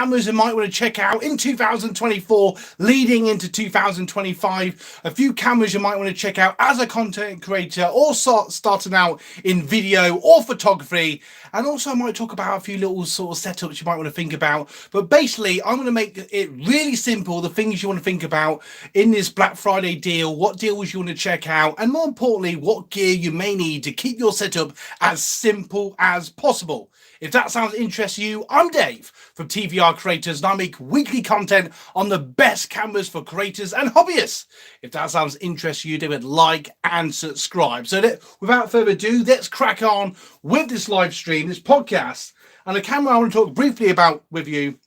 cameras you might want to check out in 2024 leading into 2025. A few cameras you might want to check out as a content creator or starting out in video or photography. And also I might talk about a few little sort of setups you might want to think about. But basically I'm going to make it really simple, the things you want to think about in this Black Friday deal, what deals you want to check out, and more importantly what gear you may need to keep your setup as simple as possible. If that sounds interesting to you, I'm Dave from TVR Creators and I make weekly content on the best cameras for creators and hobbyists. If that sounds interesting to you, David, like and subscribe. So without further ado, let's crack on with this live stream, this podcast. And the camera I want to talk briefly about with you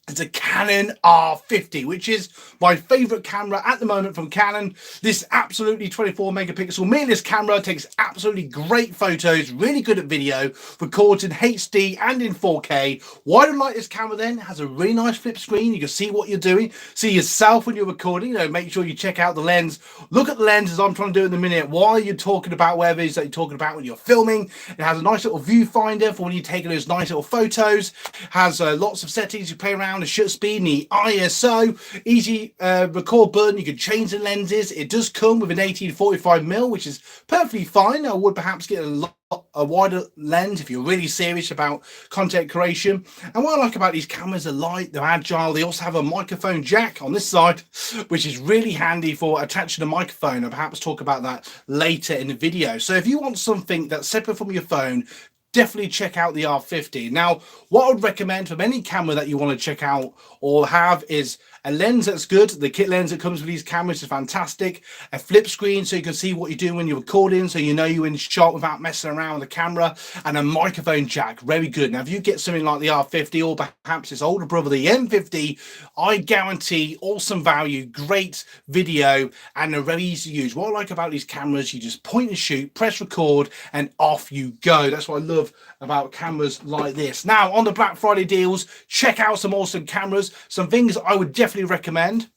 is a Canon R50, which is my favorite camera at the moment from Canon. This absolutely 24 megapixel mirrorless camera takes absolutely great photos, really good at video, records in HD and in 4K. Why do I like this camera then? It has a really nice flip screen. You can see what you're doing, see yourself when you're recording. You know, make sure you check out the lens. Look at the lens as I'm trying to do in a minute while you're talking about whatever it is that you're talking about when you're filming. It has a nice little viewfinder for when you're taking those nice little photos. Has lots of settings you play around. The shutter speed and the ISO, easy record button. You can change the lenses. It does come with an 18-45mm, which is perfectly fine. I would perhaps get a wider lens if you're really serious about content creation. And what I like about these cameras, they're light, they're agile. They also have a microphone jack on this side, which is really handy for attaching a microphone. I'll perhaps talk about that later in the video. So if you want something that's separate from your phone, definitely check out the R50. Now, what I would recommend from any camera that you want to check out or have is a lens that's good. The kit lens that comes with these cameras is fantastic. A flip screen so you can see what you're doing when you're recording, so you know you're in shot without messing around with the camera. And a microphone jack, very good. Now, if you get something like the R50 or perhaps its older brother, the M50, I guarantee awesome value, great video, and they're very easy to use. What I like about these cameras, you just point and shoot, press record, and off you go. That's what I love about cameras like this. Now, on the Black Friday deals, check out some awesome cameras. Some things I would definitely recommend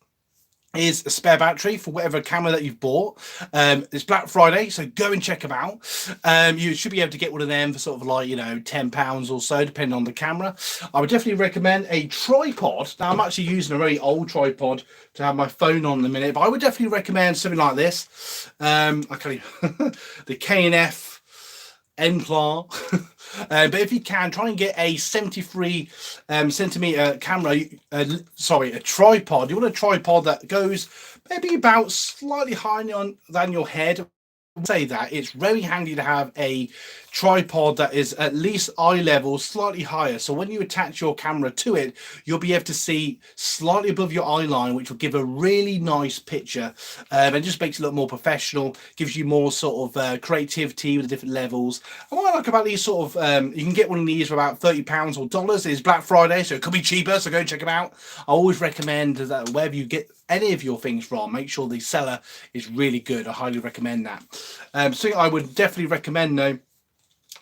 is a spare battery for whatever camera that you've bought. It's Black Friday, so go and check them out. You should be able to get one of them for sort of like, you know, £10 or so, depending on the camera. I would definitely recommend a tripod. Now, I'm actually using a very old tripod to have my phone on in a minute, but I would definitely recommend something like this. The Canon M50. But if you can, try and get a 73 centimeter camera, a tripod. You want a tripod that goes maybe about slightly higher than your head. Say that it's very handy to have a tripod that is at least eye level, slightly higher, so when you attach your camera to it, you'll be able to see slightly above your eye line, which will give a really nice picture, and just makes it look more professional, gives you more sort of creativity with the different levels. And what I like about these sort of you can get one of these for about £30 or dollars. It's Black Friday, so it could be cheaper, so go and check them out. I always recommend that wherever you get any of your things from, make sure the seller is really good. I highly recommend that. Something I would definitely recommend though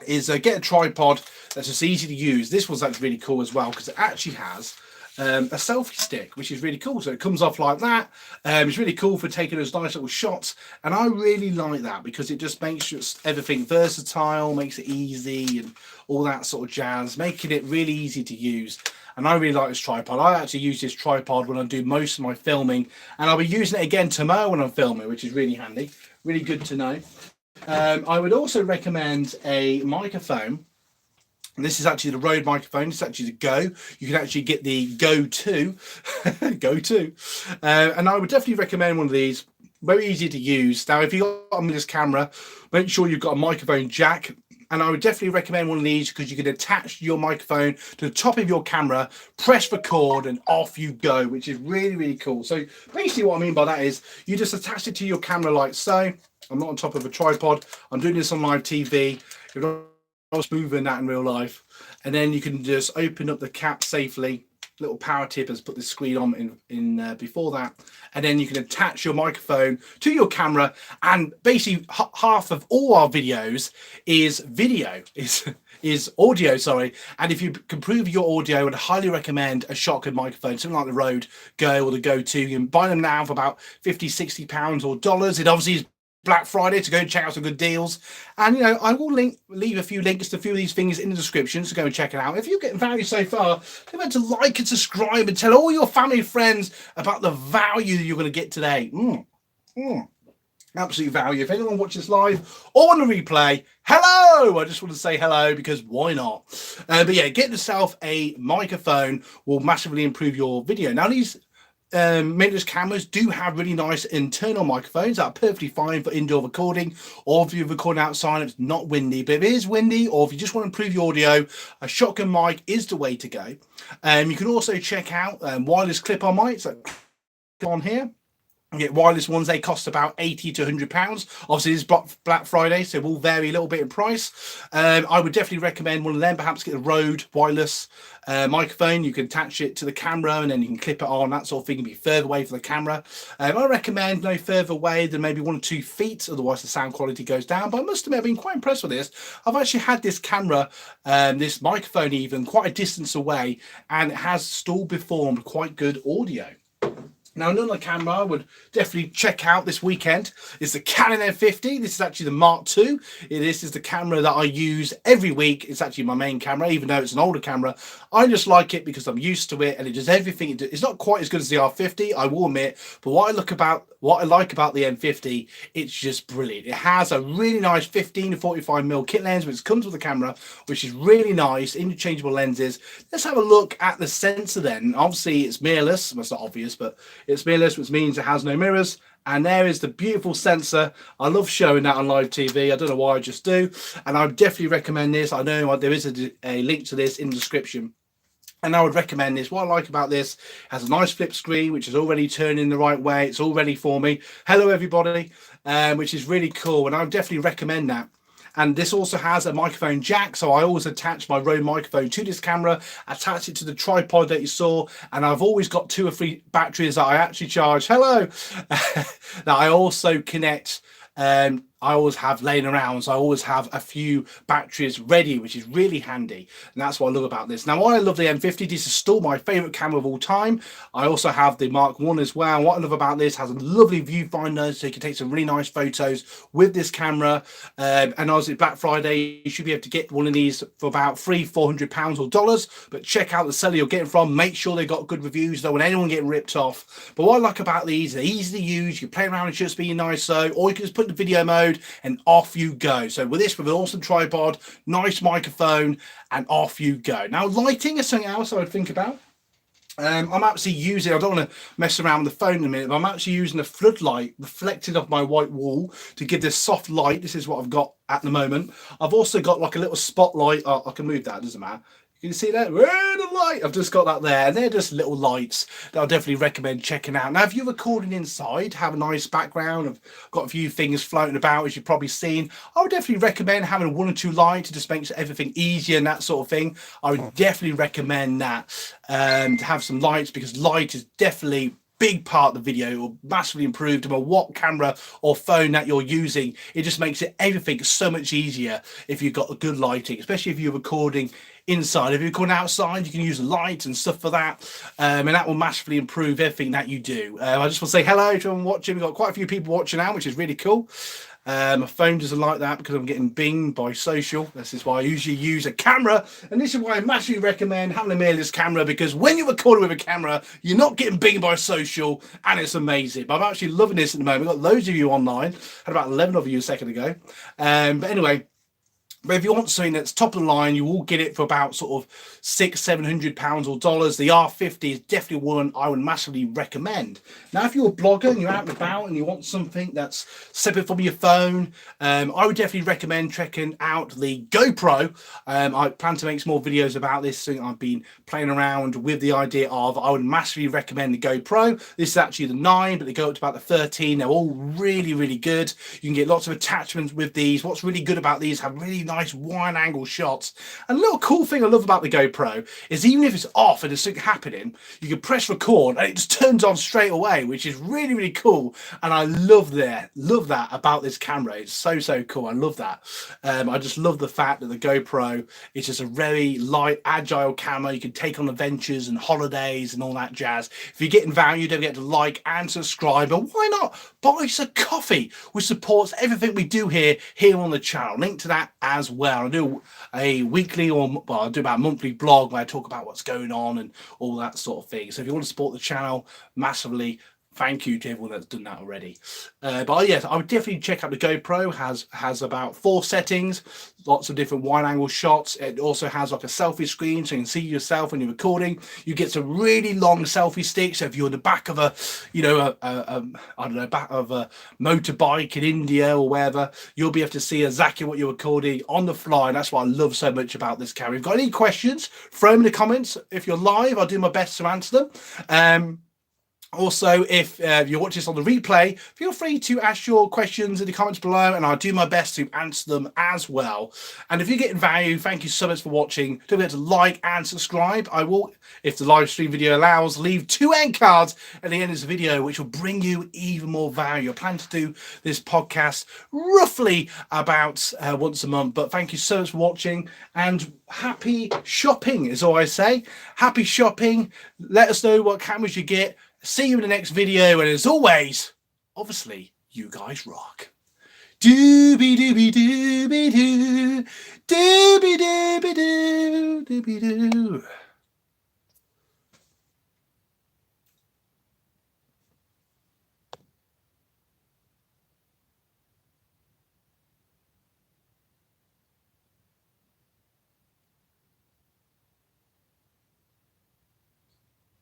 is get a tripod that's just easy to use. This one's actually really cool as well because it actually has a selfie stick, which is really cool. So it comes off like that. It's really cool for taking those nice little shots, and I really like that because it just makes just everything versatile, makes it easy and all that sort of jazz, making it really easy to use. And I really like this tripod. I actually use this tripod when I do most of my filming, and I'll be using it again tomorrow when I'm filming, which is really handy, really good to know. I would also recommend a microphone. And this is actually the Rode microphone. It's actually the Go. You can actually get the Go 2. Go 2. And I would definitely recommend one of these. Very easy to use. Now, if you've got this camera, make sure you've got a microphone jack. And I would definitely recommend one of these because you can attach your microphone to the top of your camera, press record, and off you go, which is really, really cool. So basically what I mean by that is you just attach it to your camera like so. I'm not on top of a tripod. I'm doing this on live TV. You're not smoother than that in real life. And then you can just open up the cap safely. Little power tip has put the screen on in before that, and then you can attach your microphone to your camera, and basically half of all our videos is audio, sorry. And if you can improve your audio, I would highly recommend a shotgun microphone, something like the Rode Go or the Go 2. You can buy them now for about £50, £60 or dollars. It obviously is Black Friday to go and check out some good deals. And you know, I will leave a few links to a few of these things in the description, so go and check it out. If you're getting value so far, remember to like and subscribe and tell all your family and friends about the value that you're going to get today. Absolute value. If anyone watches live or on the replay, hello! I just want to say hello because why not? But yeah, get yourself a microphone will massively improve your video. Now these mirrorless cameras do have really nice internal microphones that are perfectly fine for indoor recording, or if you're recording outside and it's not windy. But if it is windy, or if you just want to improve your audio, a shotgun mic is the way to go. You can also check out wireless clip-on mics that click on here. You get wireless ones, they cost about £80 to £100. Obviously, this is Black Friday, so it will vary a little bit in price. I would definitely recommend one of them. Perhaps get a Rode wireless microphone. You can attach it to the camera and then you can clip it on, that sort of thing, and be further away from the camera. I recommend no further away than maybe 1 or 2 feet, otherwise the sound quality goes down. But I must admit, I've been quite impressed with this. I've actually had this camera, this microphone even, quite a distance away, and it has still performed quite good audio. Now, another camera I would definitely check out this weekend is the Canon M50. This is actually the Mark II. This is the camera that I use every week. It's actually my main camera, even though it's an older camera. I just like it because I'm used to it and it does everything it does. It's not quite as good as the R50, I will admit, but what I like about the M50, it's just brilliant. It has a really nice 15 to 45mm kit lens, which comes with the camera, which is really nice, interchangeable lenses. Let's have a look at the sensor then. Obviously, it's mirrorless. Well, it's not obvious, but it's mirrorless, which means it has no mirrors. And there is the beautiful sensor. I love showing that on live TV. I don't know why, I just do. And I would definitely recommend this. I know there is a link to this in the description. And I would recommend this. What I like about this, it has a nice flip screen, which is already turning the right way. It's all ready for me. Hello, everybody, which is really cool. And I would definitely recommend that. And this also has a microphone jack, so I always attach my Rode microphone to this camera, attach it to the tripod that you saw, and I've always got 2 or 3 batteries that I actually charge. Hello! that I also connect. I always have laying around, so I always have a few batteries ready, which is really handy, and that's what I love about this. Now, why I love the M50, this is still my favorite camera of all time. I also have the Mark I as well. What I love about this, has a lovely viewfinder, so you can take some really nice photos with this camera. And obviously Black Friday, you should be able to get one of these for about £300-400 or dollars, but check out the seller you're getting from. Make sure they got good reviews, don't want anyone getting ripped off. But what I like about these, they're easy to use. You play around with just being nice, or you can just put the video mode and off you go. So with this, with an awesome tripod, nice microphone, and off you go. Now, lighting is something else I would think about. I'm actually using, I don't want to mess around with the phone in a minute, but I'm actually using a floodlight reflected off my white wall to give this soft light. This is what I've got at the moment. I've also got like a little spotlight. Oh, I can move that, it doesn't matter. You can see that? Where the light? I've just got that there. And they're just little lights that I'll definitely recommend checking out. Now, if you're recording inside, have a nice background. I've got a few things floating about, as you've probably seen. I would definitely recommend having 1 or 2 lights. It just makes everything easier and that sort of thing. I would definitely recommend that, to have some lights, because light is definitely big part of the video, or massively improved, no matter what camera or phone that you're using. It just makes everything so much easier if you've got a good lighting, especially if you're recording inside. If you're recording outside, you can use light and stuff for that, and that will massively improve everything that you do. I just want to say hello to everyone watching. We've got quite a few people watching now, which is really cool. My phone doesn't like that because I'm getting binged by social. This is why I usually use a camera, and this is why I massively recommend having a mirrorless camera, because when you're recording with a camera, you're not getting binged by social, and it's amazing. But I'm actually loving this at the moment. I've got loads of you online. I had about 11 of you a second ago. But anyway, but if you want something that's top of the line, you will get it for about sort of £600-700 or dollars. The R50 is definitely one I would massively recommend. Now, if you're a blogger and you're out and about and you want something that's separate from your phone, I would definitely recommend checking out the GoPro. I plan to make some more videos about this, so I've been playing around with the idea of. I would massively recommend the GoPro. This is actually the 9, but they go up to about the 13. They're all really, really good. You can get lots of attachments with these. What's really good about these, have really nice wide angle shots. And a little cool thing I love about the GoPro is even if it's off and there's something happening, you can press record and it just turns on straight away, which is really, really cool. And I love that about this camera. It's so cool. I love that. I just love the fact that the GoPro is just a very light, agile camera. You can take on adventures and holidays and all that jazz. If you're getting value, don't forget to like and subscribe. And why not buy us a coffee, which supports everything we do here on the channel. Link to that as well. I do a weekly I do about a monthly blog where I talk about what's going on and all that sort of thing. So if you want to support the channel massively, thank you to everyone that's done that already. But yes, I would definitely check out the GoPro. Has about 4 settings, lots of different wide angle shots. It also has like a selfie screen, so you can see yourself when you're recording. You get some really long selfie sticks. So if you're in the back of a, I don't know, back of a motorbike in India or wherever, you'll be able to see exactly what you're recording on the fly. And that's what I love so much about this camera. If you've got any questions, throw them in the comments. If you're live, I'll do my best to answer them. Also, if you're watching this on the replay, feel free to ask your questions in the comments below and I'll do my best to answer them as well. And if you're getting value, thank you so much for watching. Don't forget to like and subscribe. I will, if the live stream video allows, leave 2 end cards at the end of this video, which will bring you even more value. I plan to do this podcast roughly about once a month, but thank you so much for watching and happy shopping is all I say. Happy shopping. Let us know what cameras you get. See you in the next video, and as always, obviously, you guys rock. Doobie doobie doobie doo, doobie doobie doo, doobie doo.